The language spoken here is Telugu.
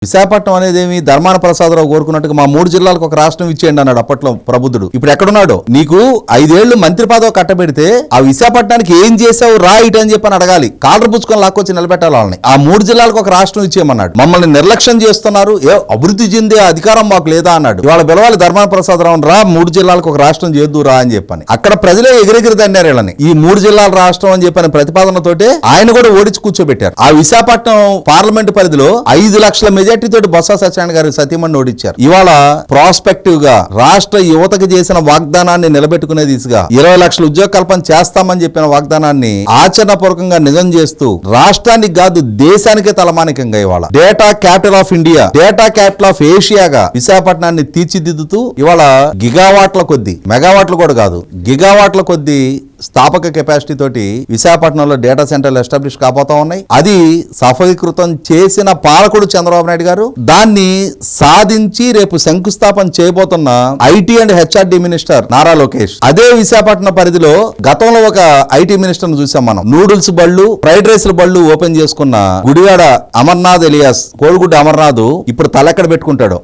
విశాఖపట్నం అనేది ఏమి ధర్మాన ప్రసాదరావు కోరుకున్నట్టుగా మా 3 జిల్లాలకు ఒక రాష్ట్రం ఇచ్చేయండి అన్నాడు అప్పట్లో ప్రబుద్ధుడు. ఇప్పుడు ఎక్కడున్నాడు? నీకు 5 ఏళ్లు మంత్రి పదవి కట్టబెడితే ఆ విశాఖపట్నానికి ఏం చేసావు రా ఇటు అని చెప్పని అడగాలి. కాలర్ పుచ్చుకొని లాక్కొచ్చి నిలబెట్టాలి వాళ్ళని. ఆ 3 జిల్లాలకు ఒక రాష్ట్రం ఇచ్చేయమన్నాడు. మమ్మల్ని నిర్లక్ష్యం చేస్తున్నారు, అభివృద్ధి చెందే అధికారం మాకు లేదా అన్నాడు. ఇవాళ పిలవాలి ధర్మాన ప్రసాదరావు రా 3 జిల్లాలకు ఒక రాష్ట్రం చేద్దు రా అని చెప్పని. అక్కడ ప్రజలే ఎగిరెగిరి తన్నారు వీళ్ళని. ఈ 3 జిల్లాల రాష్ట్రం అని చెప్పని ప్రతిపాదనతోటే ఆయన కూడా ఓడించి కూర్చోబెట్టారు. ఆ విశాఖపట్నం పార్లమెంట్ పరిధిలో 5 లక్షల మెజార్టీ తోటి బొత్స సత్యనారాయణ గారి సతీమణి ఓడించారు. ఇవాళ ప్రాస్పెక్టివ్ గా రాష్ట్ర యువతకు చేసిన వాగ్దానాన్ని నిలబెట్టుకునే దిశగా 20 లక్షల ఉద్యోగ కల్పన చేస్తామని చెప్పిన వాగ్దానాన్ని ఆచరణపూర్వకంగా నిజం చేస్తూ రాష్ట్రానికి కాదు దేశానికే తలమానికంగా ఇవాళ data capital of India, data capital of ఏషియాగా విశాఖపట్నాన్ని తీర్చిదిద్దుతూ ఇవాళ గిగావాట్ల కొద్ది, మెగావాట్లు కూడా కాదు, గిగావాట్ల కొద్ది స్థాపక కెపాసిటీ తోటి విశాఖపట్నంలో డేటా సెంటర్లు ఎస్టాబ్లిష్ కాబోతా ఉన్నాయి. అది సఫలీకృతం చేసిన పాలకుడు చంద్రబాబు నాయుడు గారు. దాన్ని సాధించి రేపు శంకుస్థాపన చేయబోతున్న IT and HRD minister Nara Lokesh. అదే విశాఖపట్నం పరిధిలో గతంలో ఒక ఐటీ మినిస్టర్ చూసాం మనం. నూడిల్స్ బళ్ళు, ఫ్రైడ్ రైస్ బళ్ళు ఓపెన్ చేసుకున్న గుడివాడ అమర్నాథ్ ఎలియాస్, కోడిగుడ్డ అమర్నాథ్ ఇప్పుడు తలెక్కడ పెట్టుకుంటాడు.